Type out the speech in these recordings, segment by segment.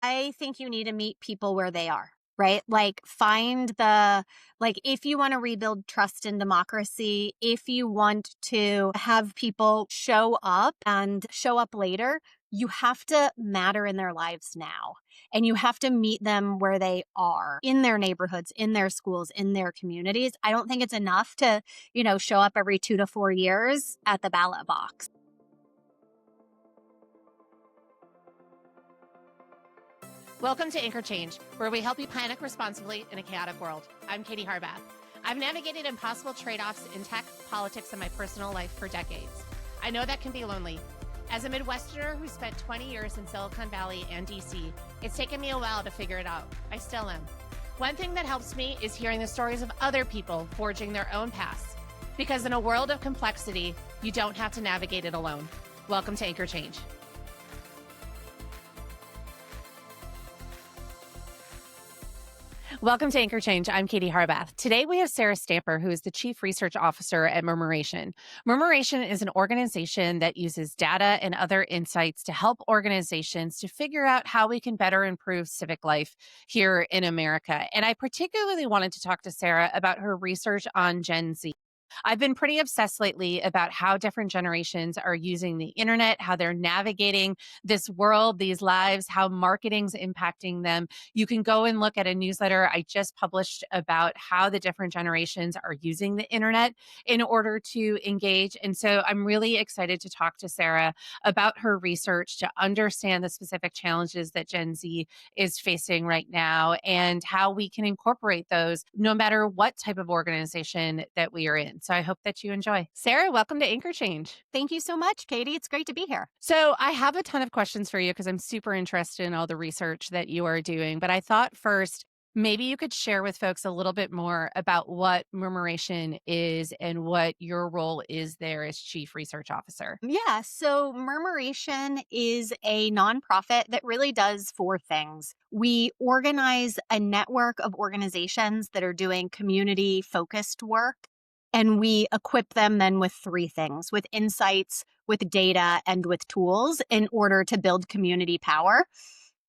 I think you need to meet people where they are, right? Like, find the, like, if you want to rebuild trust in democracy, if you want to have people show up and show up later, you have to matter in their lives now. And you have to meet them where they are in their neighborhoods, in their schools, in their communities. I don't think it's enough to, show up every 2 to 4 years at the ballot box. Welcome to Anchor Change, where we help you panic responsibly in a chaotic world. I'm Katie Harbath. I've navigated impossible trade-offs in tech, politics, and my personal life for decades. I know that can be lonely. As a Midwesterner who spent 20 years in Silicon Valley and DC, it's taken me a while to figure it out. I still am. One thing that helps me is hearing the stories of other people forging their own paths. Because in a world of complexity, you don't have to navigate it alone. Welcome to Anchor Change. Welcome to Anchor Change. I'm Katie Harbath. Today we have Sarah Stamper, who is the Chief Research Officer at Murmuration. Murmuration is an organization that uses data and other insights to help organizations to figure out how we can better improve civic life here in America. And I particularly wanted to talk to Sarah about her research on Gen Z. I've been pretty obsessed lately about how different generations are using the internet, how they're navigating this world, these lives, how marketing's impacting them. You can go and look at a newsletter I just published about how the different generations are using the internet in order to engage. And so I'm really excited to talk to Sarah about her research to understand the specific challenges that Gen Z is facing right now and how we can incorporate those no matter what type of organization that we are in. So I hope that you enjoy. Sarah, welcome to Anchor Change. Thank you so much, Katie. It's great to be here. So I have a ton of questions for you because I'm super interested in all the research that you are doing. But I thought first, maybe you could share with folks a little bit more about what Murmuration is and what your role is there as Chief Research Officer. Yeah, so Murmuration is a nonprofit that really does four things. We organize a network of organizations that are doing community focused work, and we equip them then with three things: with insights, with data, and with tools in order to build community power.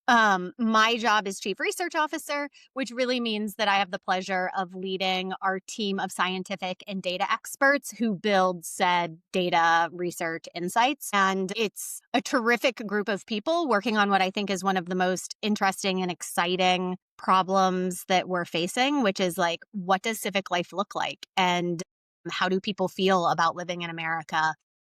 My job is Chief Research Officer, which really means that I have the pleasure of leading our team of scientific and data experts who build said data research insights. And it's a terrific group of people working on what I think is one of the most interesting and exciting problems that we're facing, which is like, what does civic life look like? And how do people feel about living in America?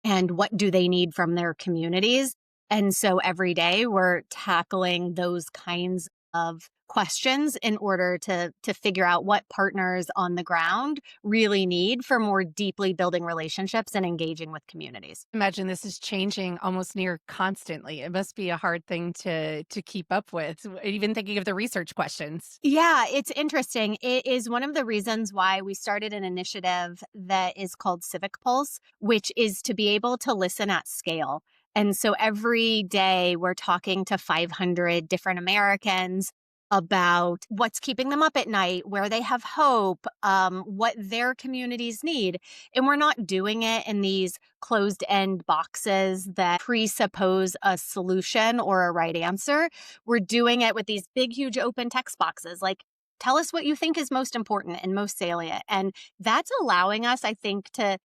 And what do they need from their communities? And so every day we're tackling those kinds of questions in order to figure out what partners on the ground really need for more deeply building relationships and engaging with communities. Imagine this is changing almost near constantly. It must be a hard thing to keep up with, even thinking of the research questions. Yeah, it's interesting. It is one of the reasons why we started an initiative that is called Civic Pulse, which is to be able to listen at scale. And so every day we're talking to 500 different Americans about what's keeping them up at night, where they have hope, what their communities need. And we're not doing it in these closed end boxes that presuppose a solution or a right answer. We're doing it with these big, huge open text boxes like, tell us what you think is most important and most salient. And that's allowing us, I think, to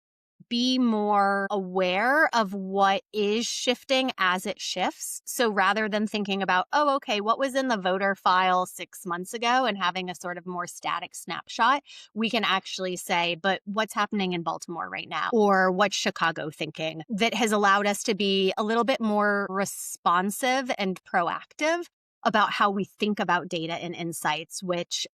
be more aware of what is shifting as it shifts. So rather than thinking about, oh, okay, what was in the voter file 6 months ago and having a sort of more static snapshot, we can actually say, but what's happening in Baltimore right now? Or what's Chicago thinking? That has allowed us to be a little bit more responsive and proactive about how we think about data and insights, which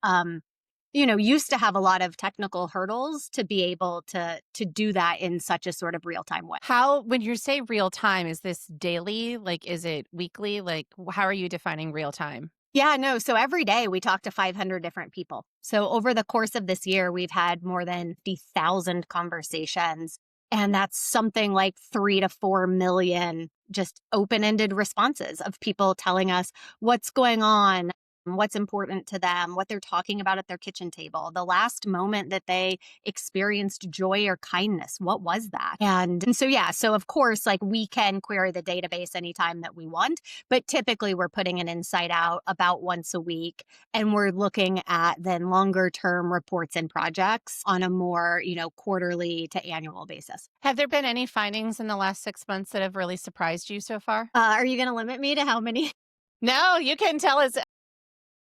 used to have a lot of technical hurdles to be able to do that in such a sort of real-time way. How, when you say real time, is this daily? Like, is it weekly? Like, how are you defining real time? Yeah, no. So every day we talk to 500 different people. So over the course of this year, we've had more than 50,000 conversations. And that's something like 3 to 4 million just open-ended responses of people telling us what's going on, what's important to them, what they're talking about at their kitchen table, the last moment that they experienced joy or kindness. What was that? And so, yeah, so of course, like we can query the database anytime that we want, but typically we're putting an insight out about once a week. And we're looking at then longer term reports and projects on a more, quarterly to annual basis. Have there been any findings in the last 6 months that have really surprised you so far? Are you going to limit me to how many? No, you can tell us.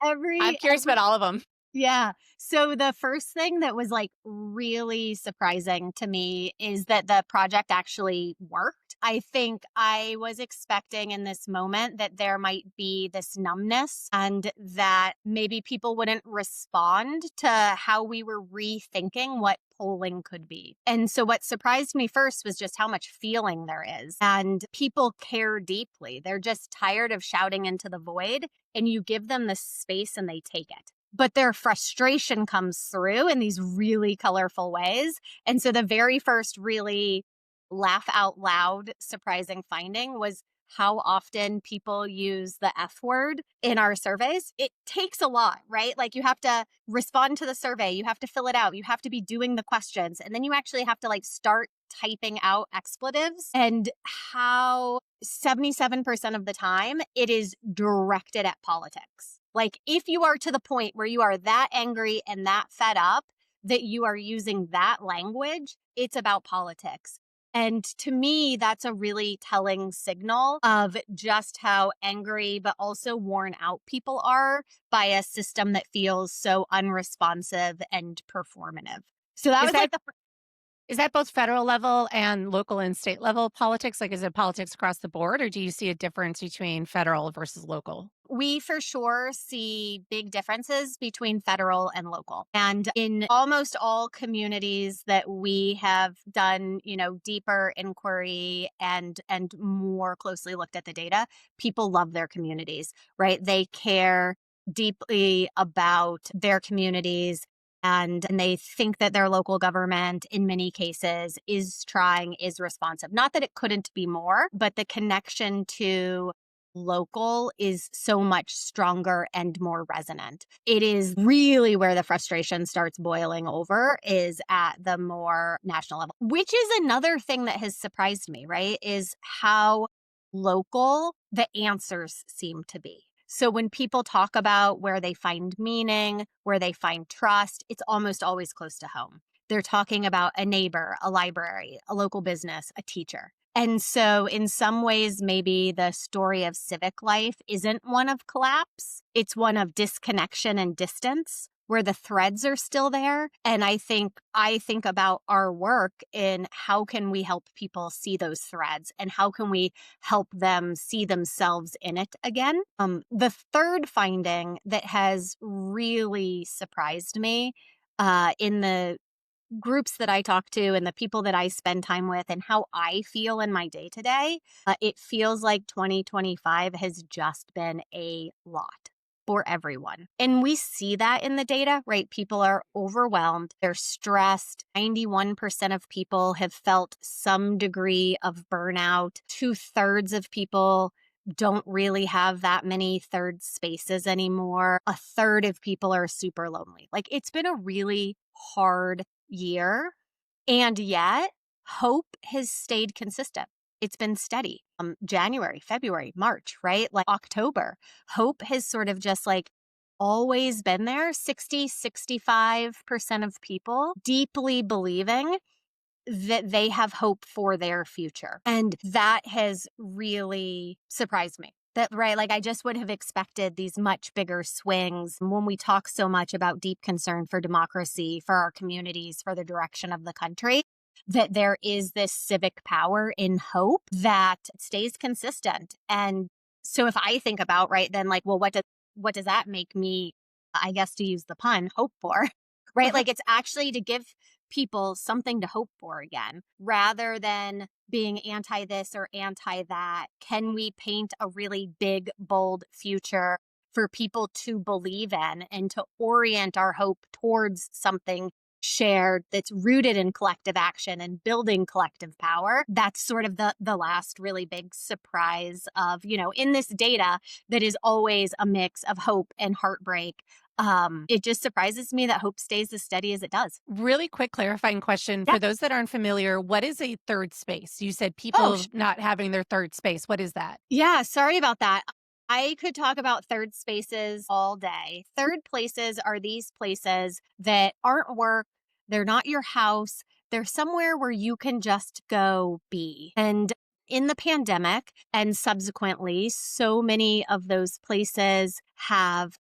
I'm curious Every about all of them. Yeah. So the first thing that was like really surprising to me is that the project actually worked. I think I was expecting in this moment that there might be this numbness and that maybe people wouldn't respond to how we were rethinking what polling could be. And so what surprised me first was just how much feeling there is. And people care deeply. They're just tired of shouting into the void, and you give them the space and they take it, but their frustration comes through in these really colorful ways. And so the very first really laugh out loud surprising finding was how often people use the F word in our surveys. It takes a lot, right? Like you have to respond to the survey, you have to fill it out, you have to be doing the questions, and then you actually have to like start typing out expletives, and how 77% of the time it is directed at politics. Like if you are to the point where you are that angry and that fed up that you are using that language, it's about politics. And to me, that's a really telling signal of just how angry, but also worn out people are by a system that feels so unresponsive and performative. So that Is was like that the is that both federal level and local and state level politics? Like, is it politics across the board, or do you see a difference between federal versus local? We for sure see big differences between federal and local. And in almost all communities that we have done, deeper inquiry and more closely looked at the data, people love their communities, right? They care deeply about their communities, and they think that their local government in many cases is trying, is responsive. Not that it couldn't be more, but the connection to local is so much stronger and more resonant. It is really where the frustration starts boiling over, is at the more national level, which is another thing that has surprised me, right? Is how local the answers seem to be. So when people talk about where they find meaning, where they find trust, it's almost always close to home. They're talking about a neighbor, a library, a local business, a teacher. And so, in some ways, maybe the story of civic life isn't one of collapse. It's one of disconnection and distance, where the threads are still there. And I think about our work in how can we help people see those threads, and how can we help them see themselves in it again. The third finding that has really surprised me in the groups that I talk to and the people that I spend time with and how I feel in my day to day, it feels like 2025 has just been a lot for everyone. And we see that in the data, right? People are overwhelmed, they're stressed. 91% of people have felt some degree of burnout. 2/3 of people don't really have that many third spaces anymore. A third of people are super lonely. Like it's been a really hard year. And yet, hope has stayed consistent. It's been steady. January, February, March, right? Like October. Hope has sort of just like always been there. 65% of people deeply believing that they have hope for their future. And that has really surprised me. That, right, like I just would have expected these much bigger swings when we talk so much about deep concern for democracy, for our communities, for the direction of the country, that there is this civic power in hope that stays consistent. And so if I think about, right, then like, well, what does that make me, I guess to use the pun, hope for? Right? Like it's actually to give people something to hope for again, rather than being anti this or anti that. Can we paint a really big, bold future for people to believe in and to orient our hope towards something shared, that's rooted in collective action and building collective power. That's sort of the last really big surprise of, in this data that is always a mix of hope and heartbreak. It just surprises me that hope stays as steady as it does. Really quick clarifying question Yeah. for those that aren't familiar, what is a third space? You said Oh, people not having their third space. What is that? yeah, sorry about that. I could talk about third spaces all day. Third places are these places that aren't work, they're not your house, they're somewhere where you can just go be. And in the pandemic and subsequently, so many of those places have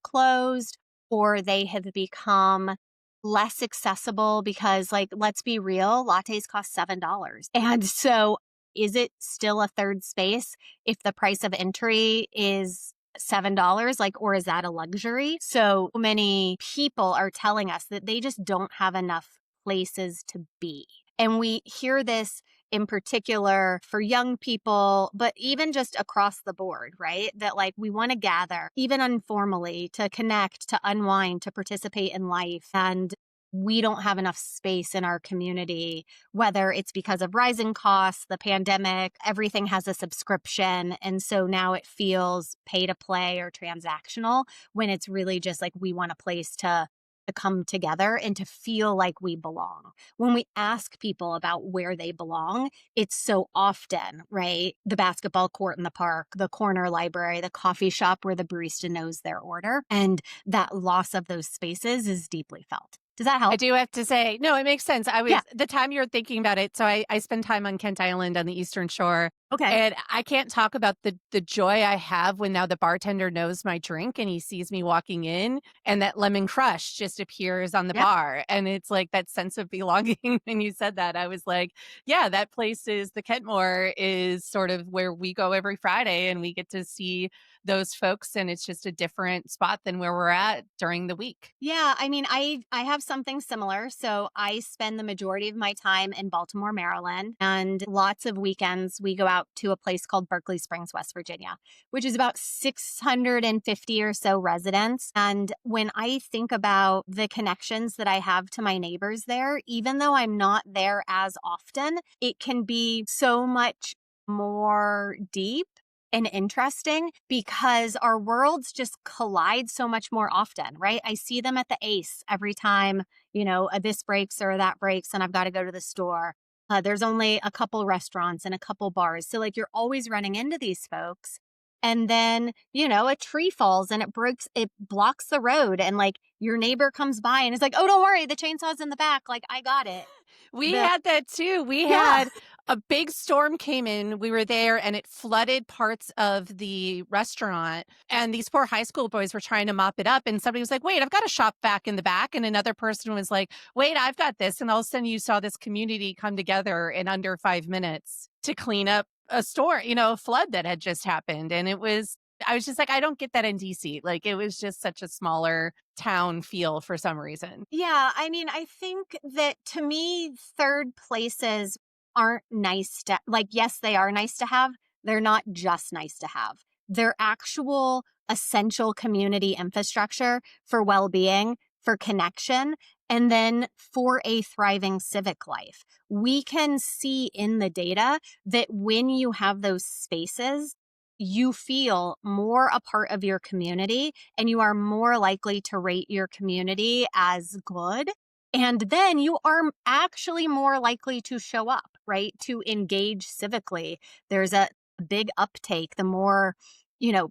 closed or they have become less accessible because, like, let's be real, lattes cost $7. And so is it still a third space if the price of entry is $7? Like, or is that a luxury? So many people are telling us that they just don't have enough places to be. And we hear this in particular for young people, but even just across the board, right? That, like, we want to gather, even informally, to connect, to unwind, to participate in life. And we don't have enough space in our community, whether it's because of rising costs, the pandemic, everything has a subscription. And so now it feels pay to play or transactional when it's really just like we want a place to come together and to feel like we belong. When we ask people about where they belong, it's so often, right? The basketball court in the park, the corner library, the coffee shop where the barista knows their order. And that loss of those spaces is deeply felt. Does that I help? do have to say, no, it makes sense. I Yeah. was the time you're thinking about it. So I spend time on Kent Island on the Eastern Shore. Okay. And I can't talk about the joy I have when now the bartender knows my drink and he sees me walking in and that lemon crush just appears on the Yep. bar. And it's like that sense of belonging. When you said that, I was like, yeah, that place is the Kentmore is sort of where we go every Friday and we get to see those folks. And it's just a different spot than where we're at during the week. Yeah, I mean, I have something similar. So I spend the majority of my time in Baltimore, Maryland, and lots of weekends we go out to a place called Berkeley Springs, West Virginia, which is about 650 or so residents. And when I think about the connections that I have to my neighbors there, even though I'm not there as often, it can be so much more deep and interesting because our worlds just collide so much more often, right? I see them at the Ace every time, this breaks or that breaks and I've got to go to the store. There's only a couple restaurants and a couple bars. So, like, you're always running into these folks. And then, a tree falls and it blocks the road. And, like, your neighbor comes by and is like, oh, don't worry, the chainsaw's in the back. Like, I got it. We The, had that too. We yeah. had a big storm came in. We were there and it flooded parts of the restaurant. And these poor high school boys were trying to mop it up. And somebody was like, wait, I've got a shop vac in the back. And another person was like, wait, I've got this. And all of a sudden you saw this community come together in under 5 minutes to clean up a store, a flood that had just happened. And I was just like, I don't get that in DC. Like it was just such a smaller town feel for some reason. Yeah, I mean, I think that to me, third places aren't nice to, like, yes, they are nice to have. They're not just nice to have. They're actual essential community infrastructure for well being, for connection, and then for a thriving civic life. We can see in the data that when you have those spaces, you feel more a part of your community and you are more likely to rate your community as good. And then you are actually more likely to show up, right? To engage civically. There's a big uptake the more,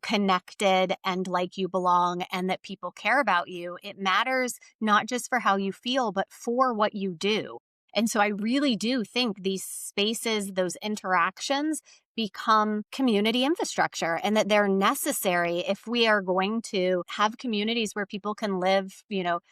connected and like you belong and that people care about you. It matters not just for how you feel, but for what you do. And so I really do think these spaces, those interactions become community infrastructure and that they're necessary if we are going to have communities where people can live,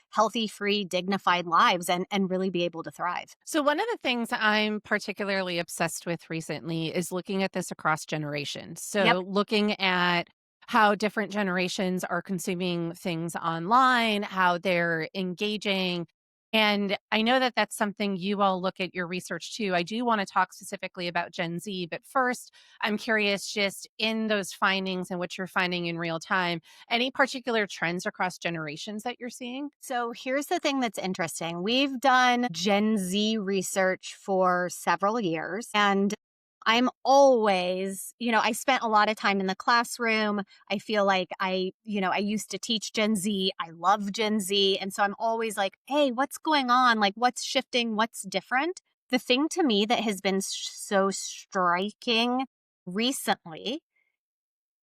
healthy, free, dignified lives and really be able to thrive. So, one of the things I'm particularly obsessed with recently is looking at this across generations. Yep. So, looking at how different generations are consuming things online, how they're engaging. And I know that that's something you all look at your research too. I do want to talk specifically about Gen Z, but first, I'm curious just in those findings and what you're finding in real time, any particular trends across generations that you're seeing? So here's the thing that's interesting. We've done Gen Z research for several years, and I'm always, I spent a lot of time in the classroom. I feel like I used to teach Gen Z. I love Gen Z. And so I'm always like, hey, what's going on? Like, what's shifting? What's different? The thing to me that has been so striking recently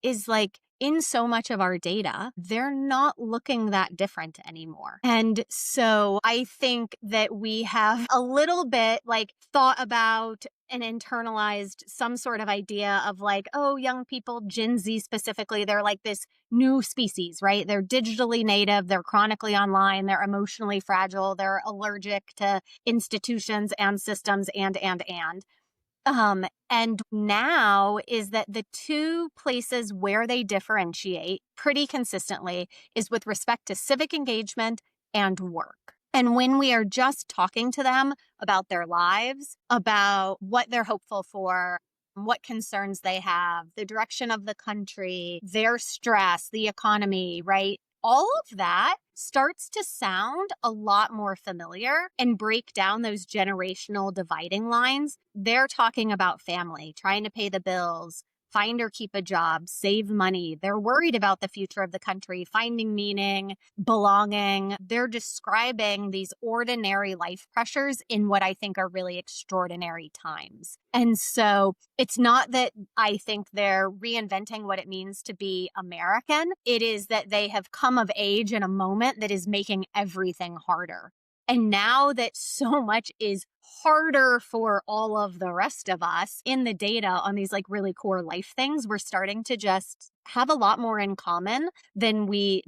is like in so much of our data, they're not looking that different anymore. And so I think that we have a little bit like thought about and internalized some sort of idea of like, oh, young people, Gen Z specifically, they're like this new species, right? They're digitally native, they're chronically online, they're emotionally fragile, they're allergic to institutions and systems and. And now is that the two places where they differentiate pretty consistently is with respect to civic engagement and work. And when we are just talking to them about their lives, about what they're hopeful for, what concerns they have, the direction of the country, their stress, the economy, right? All of that starts to sound a lot more familiar and break down those generational dividing lines. They're talking about family, trying to pay the bills, find or keep a job, save money. They're worried about the future of the country, finding meaning, belonging. They're describing these ordinary life pressures in what I think are really extraordinary times. And so it's not that I think they're reinventing what it means to be American. It is that they have come of age in a moment that is making everything harder. And now that so much is harder for all of the rest of us in the data on these like really core life things, we're starting to just have a lot more in common than we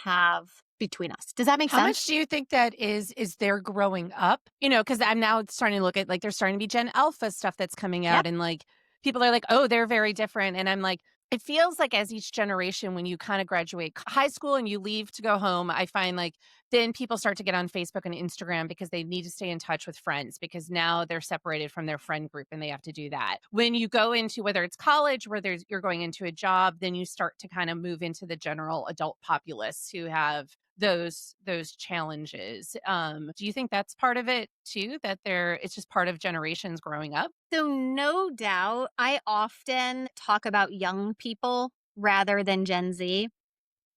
have between us. Does that make How sense? much do you think that is they're growing up? Because I'm now starting to look at like there's starting to be Gen Alpha stuff that's coming Yep. out, and like people are like, oh, they're very different. And I'm like, it feels like as each generation, when you kind of graduate high school and you leave to go home, I find like then people start to get on Facebook and Instagram because they need to stay in touch with friends because now they're separated from their friend group and they have to do that. When you go into whether it's college, where you're going into a job, then you start to kind of move into the general adult populace who have those challenges. Do you think that's part of it too? That it's just part of generations growing up? So, no doubt, I often talk about young people rather than Gen Z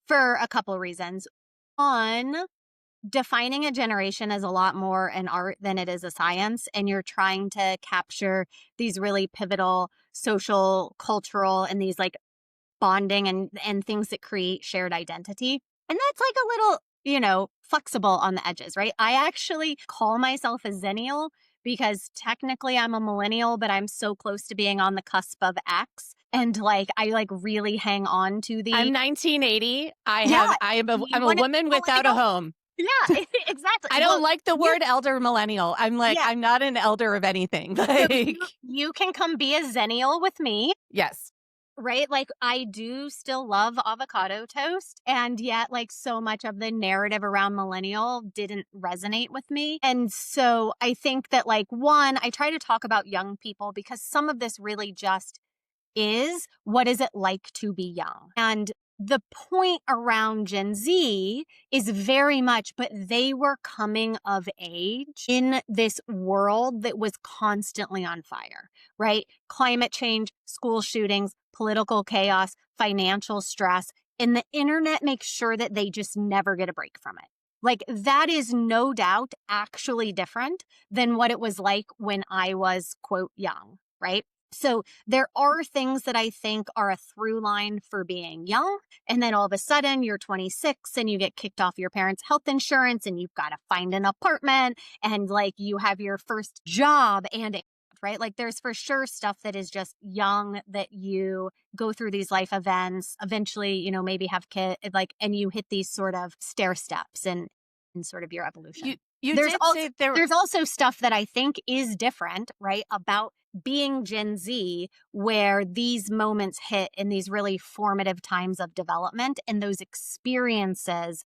for a couple reasons. One, defining a generation is a lot more an art than it is a science. And you're trying to capture these really pivotal social, cultural, and these like bonding and things that create shared identity. And that's like a little, flexible on the edges, right? I actually call myself a zennial because technically I'm a millennial, but I'm so close to being on the cusp of X. And like I like really hang on to I'm the 1980. yeah, you I'm a want to woman be without a millennial? home. Yeah, exactly. I Well, don't like the you word elder millennial. I'm like, yeah. I'm not an elder of anything. So Like, you can come be a zennial with me. yes. Right? Like, I do still love avocado toast, and yet, like, so much of the narrative around millennial didn't resonate with me. And so I think that, like, one, I try to talk about young people because some of this really just is what is it like to be young? And the point around Gen Z is very much, but they were coming of age in this world that was constantly on fire, right? Climate change, school shootings, political chaos, financial stress, and the internet makes sure that they just never get a break from it. Like, that is no doubt actually different than what it was like when I was, quote, young, right? So there are things that I think are a through line for being young. And then all of a sudden you're 26 and you get kicked off your parents' health insurance and you've got to find an apartment and like you have your first job and right? Like there's for sure stuff that is just young that you go through these life events, eventually, maybe have kids like and you hit these sort of stair steps in sort of your You evolution. you There's did also say there there's also stuff that I think is different, right? About being Gen Z, where these moments hit in these really formative times of development, and those experiences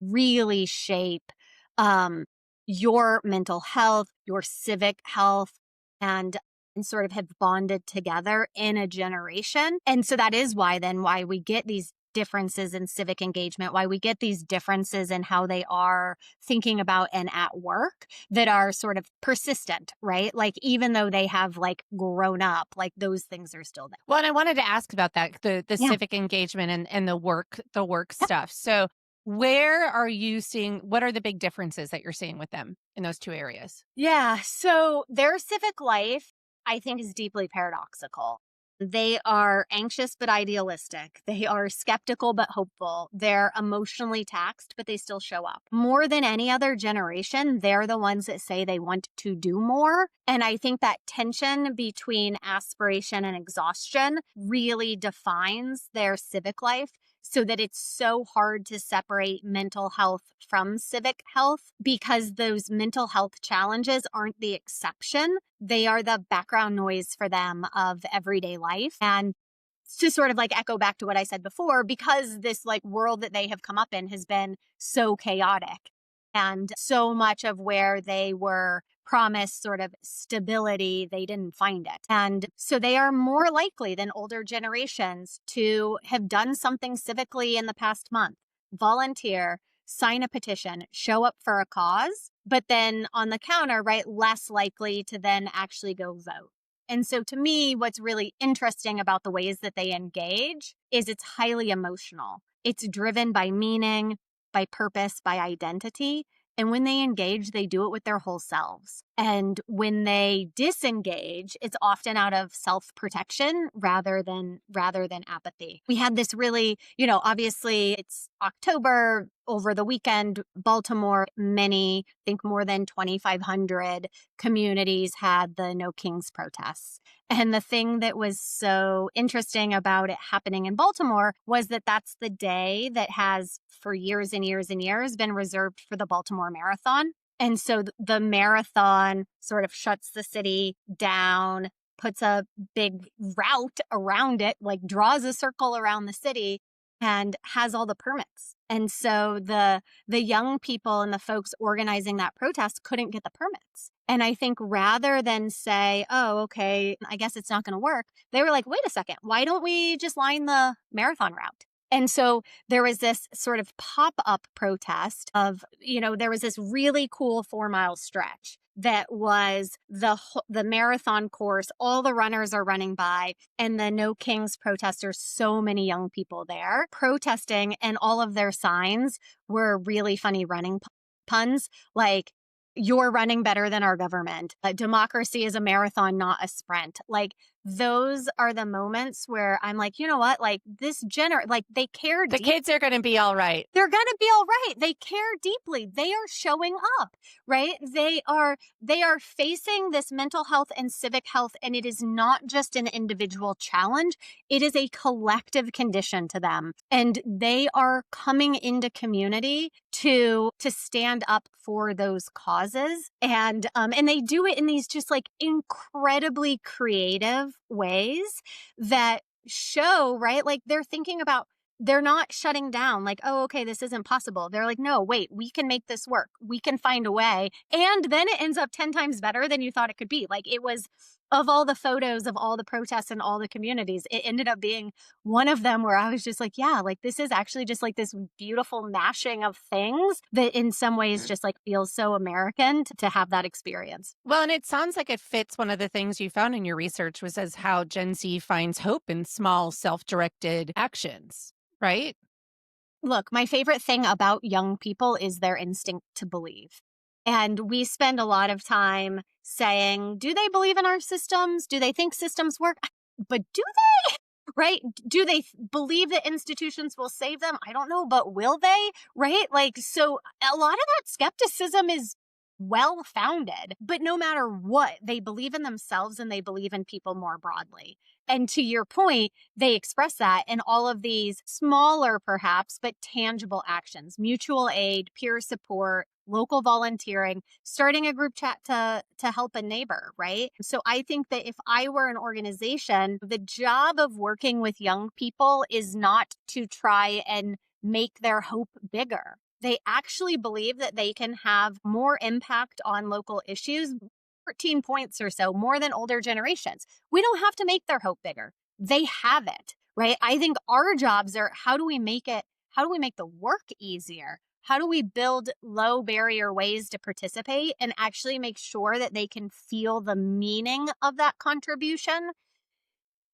really shape, um, your mental health, your civic health, and sort of have bonded together in a generation. And so that is why we get these differences in civic engagement, why we get these differences in how they are thinking about and at work that are sort of persistent, right? Like even though they have like grown up, like those things are still there. Well, and I wanted to ask about that, the Yeah. civic engagement and the work Yeah. stuff. So where are you seeing what are the big differences that you're seeing with them in those two areas? Yeah. So their civic life, I think, is deeply paradoxical. They are anxious but idealistic. They are skeptical but hopeful. They're emotionally taxed, but they still show up. More than any other generation, they're the ones that say they want to do more. And I think that tension between aspiration and exhaustion really defines their civic life, so that it's so hard to separate mental health from civic health, because those mental health challenges aren't the exception. They are the background noise for them of everyday life. And to sort of like echo back to what I said before, because this like world that they have come up in has been so chaotic, and so much of where they were promised sort of stability, they didn't find it. And so they are more likely than older generations to have done something civically in the past month, volunteer, sign a petition, show up for a cause, but then on the counter, right, less likely to then actually go vote. And so to me, what's really interesting about the ways that they engage is it's highly emotional. It's driven by meaning, by purpose, by identity. And when they engage, they do it with their whole selves. And when they disengage, it's often out of self-protection rather than apathy. We had this really, obviously it's October, over the weekend, Baltimore, I think more than 2,500 communities had the No Kings protests. And the thing that was so interesting about it happening in Baltimore was that that's the day that has, for years and years and years, been reserved for the Baltimore Marathon. And so the marathon sort of shuts the city down, puts a big route around it, like draws a circle around the city, and has all the permits. And so the young people and the folks organizing that protest couldn't get the permits. And I think rather than say, oh, okay, I guess it's not going to work, they were like, wait a second, why don't we just line the marathon route? And so there was this sort of pop-up protest of, there was this really cool 4-mile stretch that was the marathon course. All the runners are running by, and the No Kings protesters, so many young people there protesting, and all of their signs were really funny running puns, like, you're running better than our government. Democracy is a marathon, not a sprint. Like, those are the moments where I'm like, you know what? Like, like, they care The deeply. kids are going to be all right. They're going to be all right. They care deeply. They are showing up, right? They are facing this mental health and civic health, and it is not just an individual challenge. It is a collective condition to them. And they are coming into community to stand up for those causes. And they do it in these just like incredibly creative ways that show, right? Like, they're not shutting down like, oh, okay, this isn't possible. They're like, no, wait, we can make this work. We can find a way. And then it ends up 10 times better than you thought it could be. Like, it was, of all the photos of all the protests in all the communities, it ended up being one of them where I was just like, yeah, like, this is actually just like this beautiful mashing of things that in some ways just like feels so American to have that experience. Well, and it sounds like it fits one of the things you found in your research was as how Gen Z finds hope in small self-directed actions, right? Look, my favorite thing about young people is their instinct to believe. And we spend a lot of time saying, do they believe in our systems? Do they think systems work? But do they? Right? Do they believe that institutions will save them? I don't know, but will they? Right? Like, so a lot of that skepticism is well founded, but no matter what, they believe in themselves and they believe in people more broadly. And to your point, they express that in all of these smaller, perhaps, but tangible actions: mutual aid, peer support, local volunteering, starting a group chat to help a neighbor, right? So I think that if I were an organization, the job of working with young people is not to try and make their hope bigger. They actually believe that they can have more impact on local issues, 14 points or so, more than older generations. We don't have to make their hope bigger. They have it, right? I think our jobs are how do we make the work easier? How do we build low barrier ways to participate and actually make sure that they can feel the meaning of that contribution?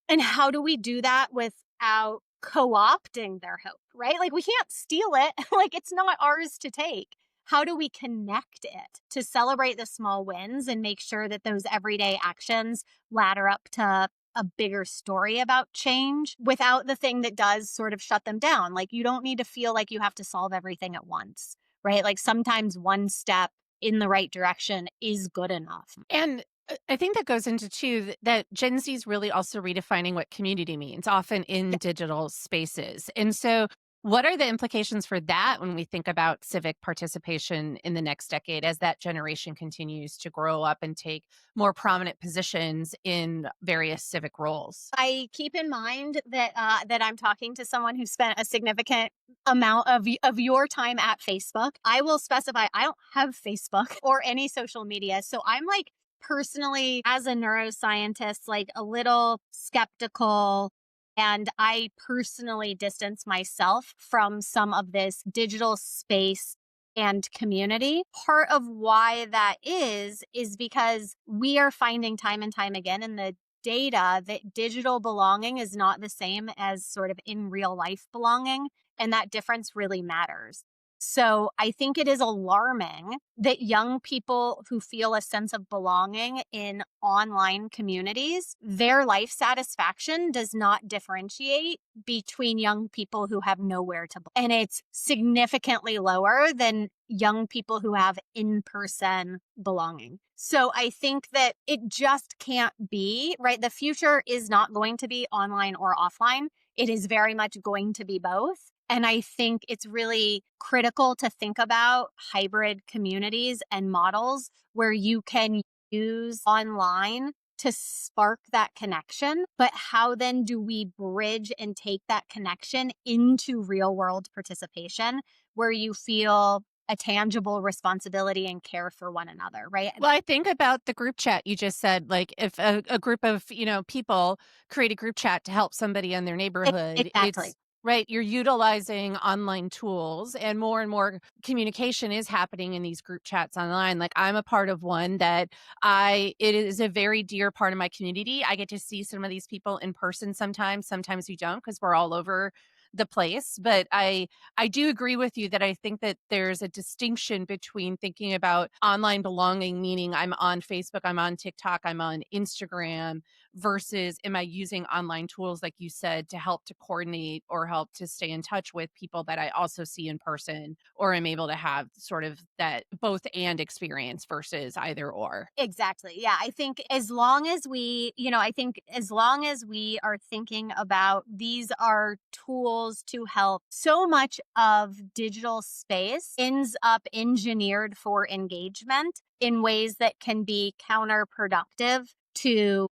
And how do we do that without co-opting their hope, right? Like we can't steal it. Like it's not ours to take. How do we connect it to celebrate the small wins and make sure that those everyday actions ladder up to a bigger story about change without the thing that does sort of shut them down? Like you don't need to feel like you have to solve everything at once, right? Like sometimes one step in the right direction is good enough. And I think that goes into too that Gen Z is really also redefining what community means, often in digital spaces. And so, what are the implications for that when we think about civic participation in the next decade as that generation continues to grow up and take more prominent positions in various civic roles? I keep in mind that that I'm talking to someone who spent a significant amount of your time at Facebook. I will specify I don't have Facebook or any social media, so I'm like personally as a neuroscientist like a little skeptical, and I personally distance myself from some of this digital space and community. Part of why that is because we are finding time and time again in the data that digital belonging is not the same as sort of in real life belonging. And that difference really matters. So I think it is alarming that young people who feel a sense of belonging in online communities, their life satisfaction does not differentiate between young people who have nowhere to belong. And it's significantly lower than young people who have in-person belonging. So I think that it just can't be, right? The future is not going to be online or offline. It is very much going to be both. And I think it's really critical to think about hybrid communities and models where you can use online to spark that connection. But how then do we bridge and take that connection into real world participation where you feel a tangible responsibility and care for one another, right? Well, I think about the group chat you just said, like if a group of, people create a group chat to help somebody in their neighborhood, Exactly. it's right, you're utilizing online tools and more communication is happening in these group chats online. Like I'm a part of one that it is a very dear part of my community. I get to see some of these people in person sometimes, sometimes we don't because we're all over the place, but I do agree with you that I think that there's a distinction between thinking about online belonging, meaning I'm on Facebook, I'm on TikTok, I'm on Instagram, versus am I using online tools, like you said, to help to coordinate or help to stay in touch with people that I also see in person, or am able to have sort of that both and experience versus either or. Exactly. Yeah. I think as long as I think as long as we are thinking about these are tools to help, so much of digital space ends up engineered for engagement in ways that can be counterproductive to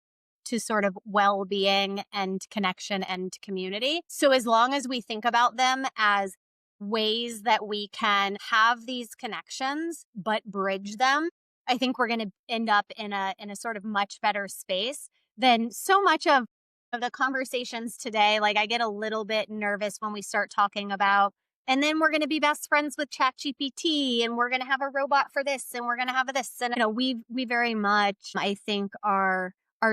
sort of well-being and connection and community. So as long as we think about them as ways that we can have these connections but bridge them, I think we're going to end up in a sort of much better space than so much of the conversations today. Like I get a little bit nervous when we start talking about, and then we're going to be best friends with ChatGPT, and we're going to have a robot for this, and we're going to have this, and we very much I think are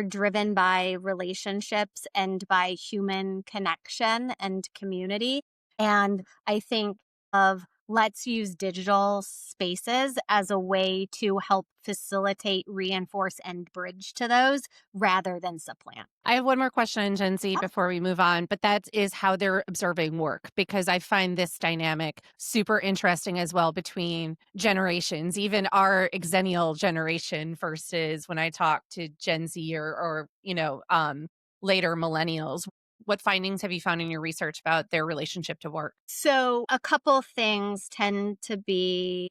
driven by relationships and by human connection and community. And I think of let's use digital spaces as a way to help facilitate, reinforce, and bridge to those rather than supplant. I have one more question on Gen Z before we move on, but that is how they're observing work because I find this dynamic super interesting as well between generations, even our Xennial generation versus when I talk to Gen Z or later millennials. What findings have you found in your research about their relationship to work? So a couple things tend to be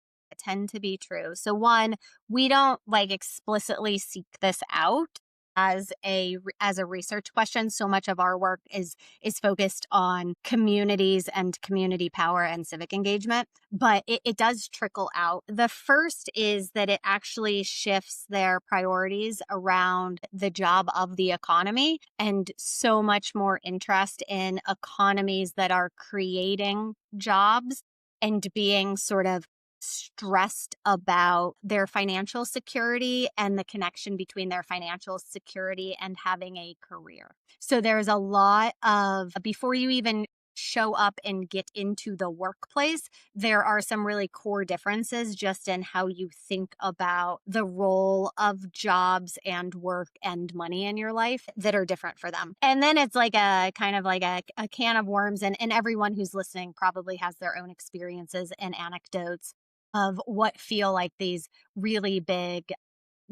true. So one, we don't like explicitly seek this out. as a research question. So much of our work is focused on communities and community power and civic engagement, but it does trickle out. The first is that it actually shifts their priorities around the job of the economy, and so much more interest in economies that are creating jobs and being sort of stressed about their financial security and the connection between their financial security and having a career. So there's a lot of, before you even show up and get into the workplace, there are some really core differences just in how you think about the role of jobs and work and money in your life that are different for them. And then it's like a kind of like a can of worms, and everyone who's listening probably has their own experiences and anecdotes of what feel like these really big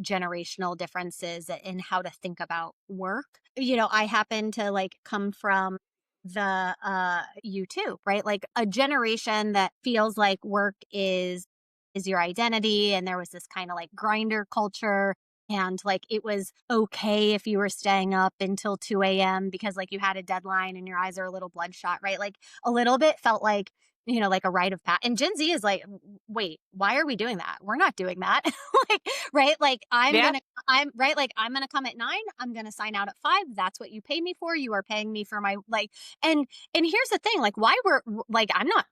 generational differences in how to think about work. I happen to like come from the you too, right? Like a generation that feels like work is your identity, and there was this kind of like grinder culture, and like it was okay if you were staying up until 2 a.m. because like you had a deadline and your eyes are a little bloodshot, right? Like a little bit felt like like a rite of passage. And Gen Z is like, wait, why are we doing that? We're not doing that. Like, right? Like Yeah. I'm right. Like I'm going to come at 9. I'm going to sign out at 5. That's what you pay me for. You are paying me for my like, and here's the thing, like why like,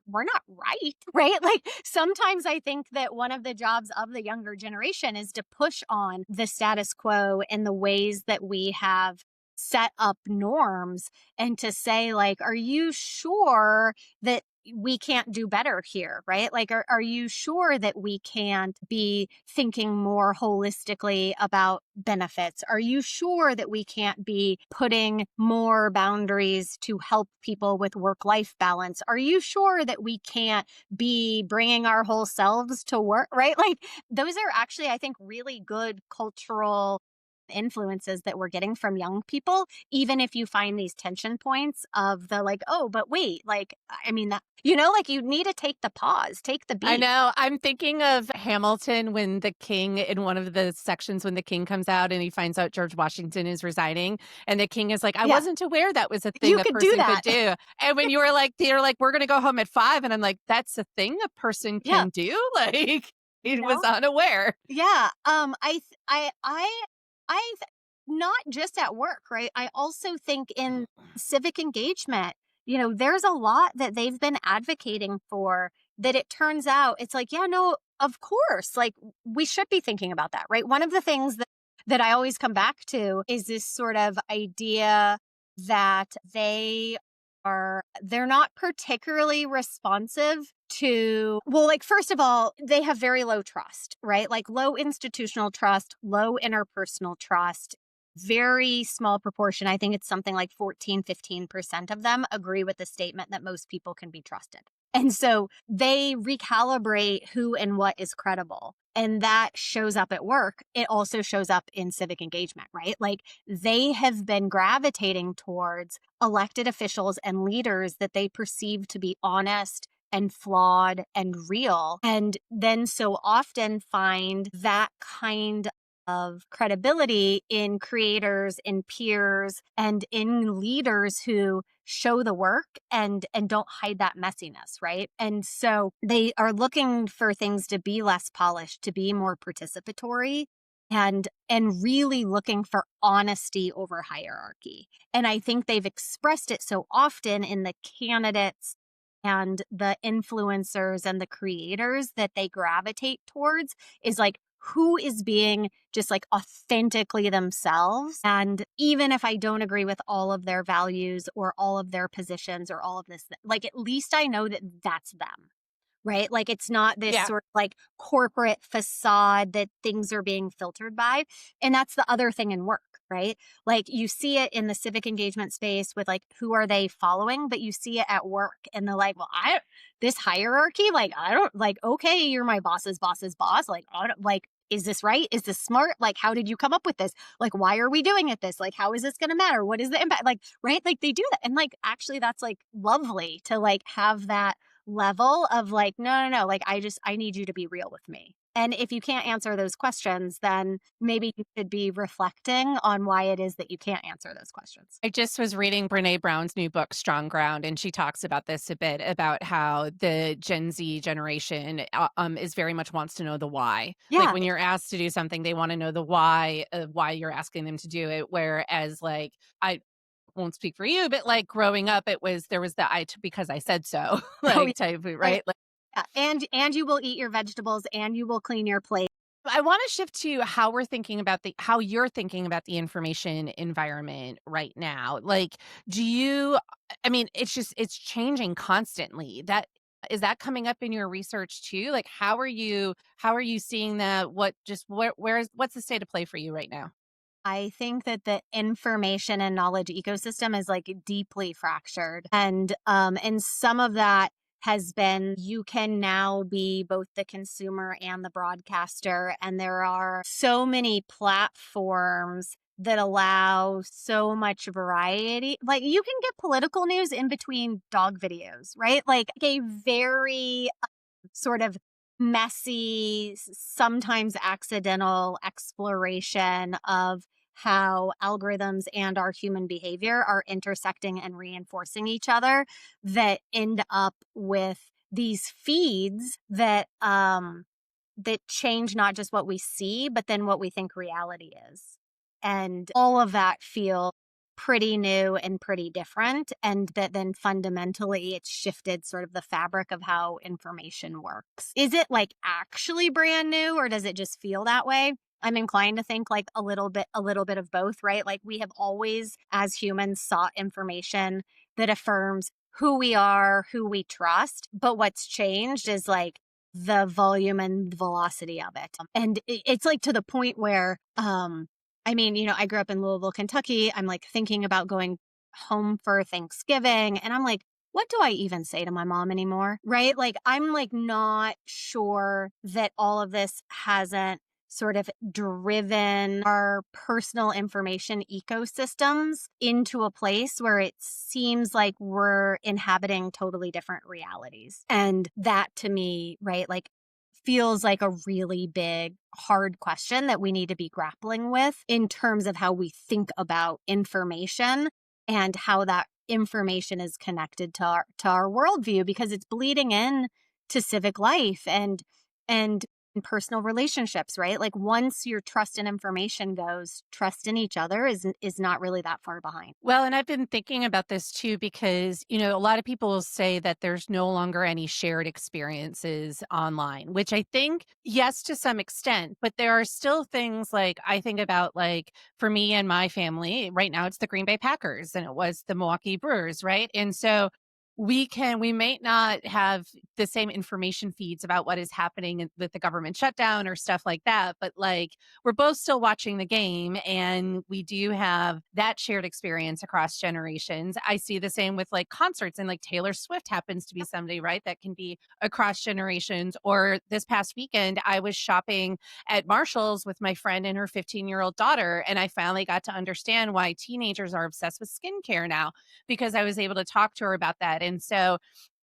we're not right. Right. Like sometimes I think that one of the jobs of the younger generation is to push on the status quo and the ways that we have set up norms, and to say like, are you sure that we can't do better here, right? Like, are you sure that we can't be thinking more holistically about benefits? Are you sure that we can't be putting more boundaries to help people with work-life balance? Are you sure that we can't be bringing our whole selves to work, right? Like, those are actually, I think, really good cultural influences that we're getting from young people, even if you find these tension points of the like, oh, but wait, like, I mean, that, like you need to take the pause, take the I beat. know. I'm thinking of Hamilton when the king, in one of the sections, when the king comes out and he finds out George Washington is resigning, and the king is like, I Yeah, wasn't aware that was a thing you a could do person could that. do. And when you were like, they're like, we're going to go home at 5. And I'm like, that's a thing a person Yeah, can do? Like, he was no, unaware. yeah. I've not just at work, right? I also think in civic engagement, there's a lot that they've been advocating for that it turns out it's like, yeah, no, of course, like we should be thinking about that, right? One of the things that I always come back to is this sort of idea that they're not particularly responsive to, well, like first of all, they have very low trust, right? Like low institutional trust, low interpersonal trust. Very small proportion, I think it's something like 14-15% of them agree with the statement that most people can be trusted. And so they recalibrate who and what is credible, and that shows up at work. It also shows up in civic engagement, right? Like they have been gravitating towards elected officials and leaders that they perceive to be honest and flawed and real, and then so often find that kind of credibility in creators, in peers, and in leaders who show the work and don't hide that messiness, right? And so they are looking for things to be less polished, to be more participatory, and really looking for honesty over hierarchy. And I think they've expressed it so often in the candidates and the influencers and the creators that they gravitate towards is like, who is being just like authentically themselves. And even if I don't agree with all of their values or all of their positions or all of this, like at least I know that that's them. Right? Like it's not this Yeah. sort of like corporate facade that things are being filtered by. And that's the other thing in work, right? Like you see it in the civic engagement space with like, who are they following? But you see it at work and they're like, well, this hierarchy, like, I don't like, okay, you're my boss's boss's boss. Like, I don't like, is this right? Is this smart? Like, how did you come up with this? Like, why are we doing it this? Like, how is this going to matter? What is the impact? Like, right? Like they do that. And like, actually that's like lovely to like have that level of like, no, like I need you to be real with me. And if you can't answer those questions, then maybe you should be reflecting on why it is that you can't answer those questions. I just was reading Brene Brown's new book, Strong Ground, and she talks about this a bit about how the Gen Z generation is very much wants to know the why. Like Yeah, when you're asked to do something, they want to know the why of why you're asking them to do it. Whereas, like, I won't speak for you, but like growing up, there was the because I said so, oh, yeah. like type, Oh, right? yeah. And you will eat your vegetables and you will clean your plate. I want to shift to how you're thinking about the information environment right now. Like, do you I mean, it's changing constantly. That is that coming up in your research too? Like how are you seeing that? What's the state of play for you right now? I think that the information and knowledge ecosystem is like deeply fractured. And some of that has been you can now be both the consumer and the broadcaster. And there are so many platforms that allow so much variety. Like you can get political news in between dog videos, right? Like a very sort of messy, sometimes accidental exploration of how algorithms and our human behavior are intersecting and reinforcing each other that end up with these feeds that change not just what we see but then what we think reality is, and all of that feel pretty new and pretty different, and that then fundamentally it's shifted sort of the fabric of how information works. Is it like actually brand new or does it just feel that way? I'm inclined to think like a little bit of both, right? Like we have always as humans sought information that affirms who we are, who we trust, but what's changed is like the volume and velocity of it. And it's like to the point where I mean, I grew up in Louisville, Kentucky. I'm like thinking about going home for Thanksgiving. And I'm like, what do I even say to my mom anymore? Right? Like, I'm like not sure that all of this hasn't sort of driven our personal information ecosystems into a place where it seems like we're inhabiting totally different realities. And that to me, right, like feels like a really big, hard question that we need to be grappling with in terms of how we think about information and how that information is connected to our worldview, because it's bleeding in to civic life and personal relationships, right? Like once your trust in information goes, trust in each other is not really that far behind. Well, and I've been thinking about this too because, a lot of people will say that there's no longer any shared experiences online, which I think, yes, to some extent, but there are still things like I think about, like, for me and my family, right now it's the Green Bay Packers and it was the Milwaukee Brewers, right? And so we may not have the same information feeds about what is happening with the government shutdown or stuff like that, but like we're both still watching the game and we do have that shared experience across generations. I see the same with like concerts, and like Taylor Swift happens to be somebody, right, that can be across generations. Or this past weekend, I was shopping at Marshall's with my friend and her 15-year-old daughter, and I finally got to understand why teenagers are obsessed with skincare now because I was able to talk to her about that. And so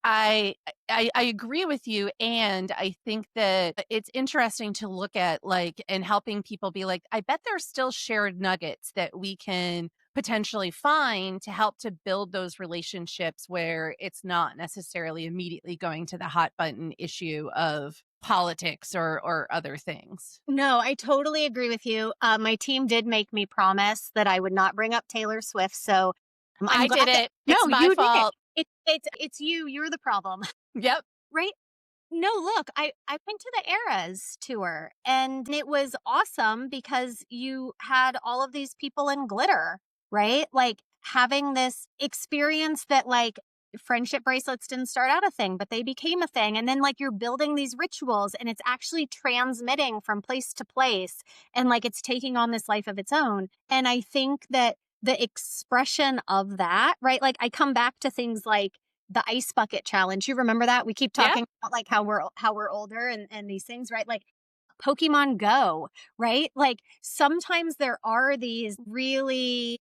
I, I agree with you, and I think that it's interesting to look at, like, and helping people be like, I bet there's still shared nuggets that we can potentially find to help to build those relationships where it's not necessarily immediately going to the hot button issue of politics or other things. No, I totally agree with you. My team did make me promise that I would not bring up Taylor Swift, so I'm I glad did that it. no, It's my you did it. fault. It's you. You're the problem, Yep. right? No, look, I went to the Eras tour and it was awesome because you had all of these people in glitter, right? Like having this experience that like friendship bracelets didn't start out a thing, but they became a thing. And then like you're building these rituals and it's actually transmitting from place to place and like it's taking on this life of its own. And I think that the expression of that, right? Like I come back to things like the ice bucket challenge. You remember that? We keep Yeah. talking about like how we're older and these things, right? Like Pokemon Go, right? Like sometimes there are these really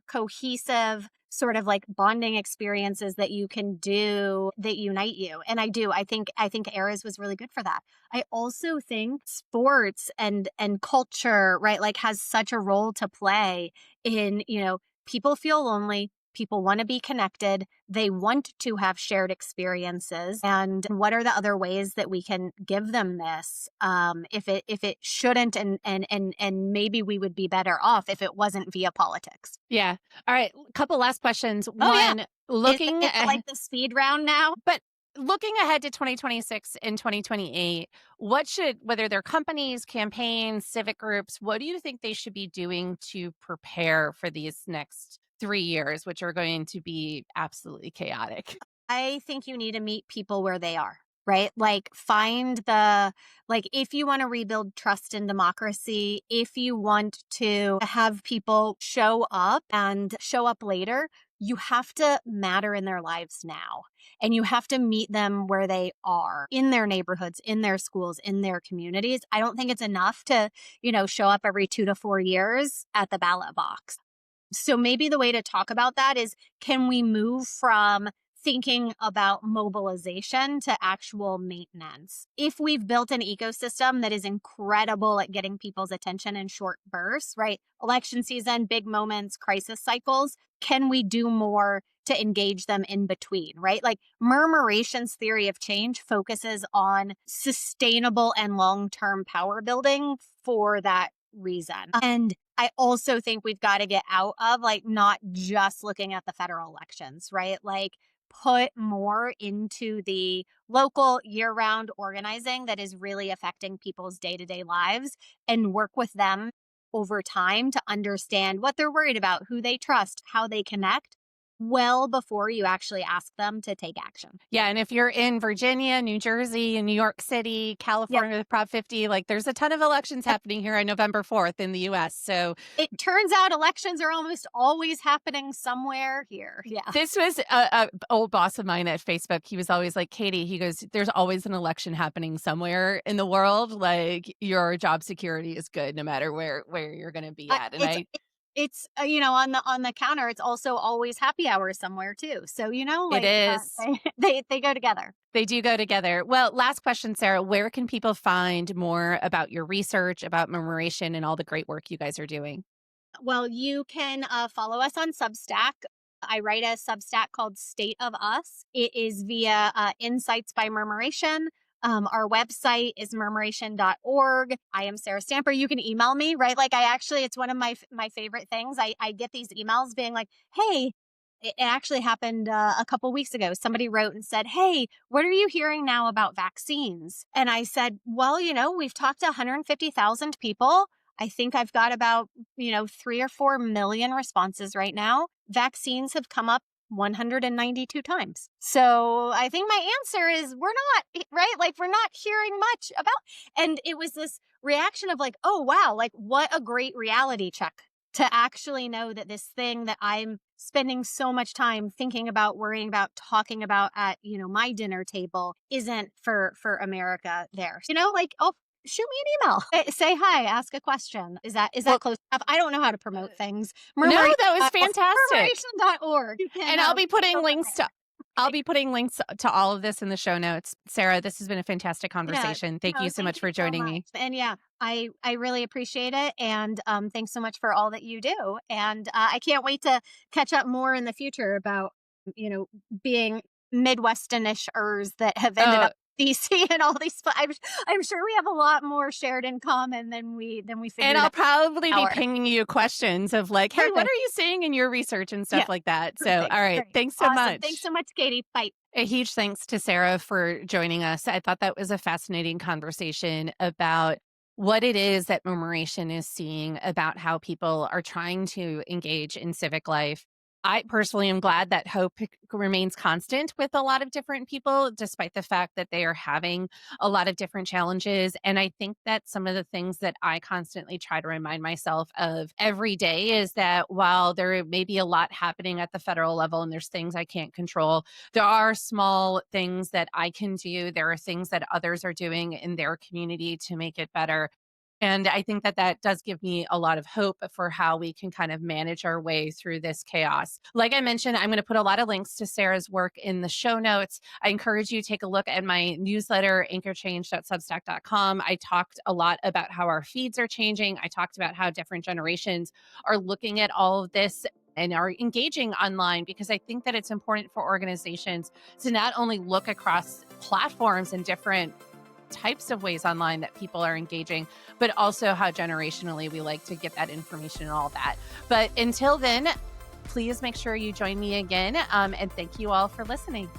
cohesive sort of like bonding experiences that you can do that unite you. And I do. I think Eras was really good for that. I also think sports and culture, right, like has such a role to play in, people feel lonely, people want to be connected, they want to have shared experiences. And what are the other ways that we can give them this? If it shouldn't, and maybe we would be better off if it wasn't via politics. Yeah. All right. A couple last questions. Oh yeah. One, Is, looking is it like the speed round now? but looking ahead to 2026 and 2028, whether they're companies, campaigns, civic groups, what do you think they should be doing to prepare for these next 3 years, which are going to be absolutely chaotic? I think you need to meet people where they are, right? Like find the like if you want to rebuild trust in democracy, if you want to have people show up and show up later, you have to matter in their lives now. And you have to meet them where they are in their neighborhoods, in their schools, in their communities. I don't think it's enough to, show up every 2 to 4 years at the ballot box. So maybe the way to talk about that is, can we move from thinking about mobilization to actual maintenance? If we've built an ecosystem that is incredible at getting people's attention in short bursts, right? Election season, big moments, crisis cycles, can we do more to engage them in between, right? Like Murmuration's theory of change focuses on sustainable and long-term power building for that reason. And I also think we've got to get out of like not just looking at the federal elections, right? Like put more into the local year-round organizing that is really affecting people's day-to-day lives and work with them over time to understand what they're worried about, who they trust, how they connect, well before you actually ask them to take action. Yeah, and if you're in Virginia, New Jersey, New York City, Yep. California with Prop 50, like there's a ton of elections happening here on November 4th in the US. So It turns out elections are almost always happening somewhere here. Yeah. this was a old boss of mine at Facebook. He was always like, Katie, he goes, there's always an election happening somewhere in the world. Like your job security is good no matter where you're going to be at. And It's on the counter. It's also always happy hour somewhere too. So it like is. they go together. They do go together. Well, last question, Sarah. Where can people find more about your research, about Murmuration, and all the great work you guys are doing? Well, you can follow us on Substack. I write a Substack called State of Us. It is via Insights by Murmuration. Our website is murmuration.org. I am Sarah Stamper. You can email me, right? Like it's one of my favorite things. I get these emails being like, hey, it actually happened a couple weeks ago. Somebody wrote and said, hey, what are you hearing now about vaccines? And I said, well, we've talked to 150,000 people. I think I've got about, 3 or 4 million responses right now. Vaccines have come up 192 times. So I think my answer is we're not, right? Like we're not hearing much about, and it was this reaction of like, oh, wow, like what a great reality check to actually know that this thing that I'm spending so much time thinking about, worrying about, talking about at, my dinner table isn't for America there. Like, oh, shoot me an email. Say hi, ask a question. Is that Well, close enough? I don't know how to promote things. no, that was fantastic. Murmuration.org. You can, And I'll be putting go from links there. to I'll be putting links to all of this in the show notes. Sarah, this has been a fantastic Yeah, conversation. Thank you so thank much you for so joining much. me. And yeah, I really appreciate it. And thanks so much for all that you do. And I can't wait to catch up more in the future about, being Midwesternishers that have ended Oh, up DC and all these. I'm sure we have a lot more shared in common than we and figured I'll out. probably be Hour. pinging you questions of like, hey, what Perfect. are you seeing in your research and stuff Yeah. like that. So, Perfect. all right. Great. Thanks so Awesome. Thanks much. so much, Katie. Bye. A huge thanks to Sarah for joining us. I thought that was a fascinating conversation about what it is that Murmuration is seeing about how people are trying to engage in civic life. I personally am glad that hope remains constant with a lot of different people, despite the fact that they are having a lot of different challenges. And I think that some of the things that I constantly try to remind myself of every day is that while there may be a lot happening at the federal level and there's things I can't control, there are small things that I can do. There are things that others are doing in their community to make it better. And I think that that does give me a lot of hope for how we can kind of manage our way through this chaos. Like I mentioned, I'm going to put a lot of links to Sarah's work in the show notes. I encourage you to take a look at my newsletter, anchorchange.substack.com. I talked a lot about how our feeds are changing. I talked about how different generations are looking at all of this and are engaging online, because I think that it's important for organizations to not only look across platforms and different types of ways online that people are engaging, but also how generationally we like to get that information and all that. But until then, please make sure you join me again. And thank you all for listening.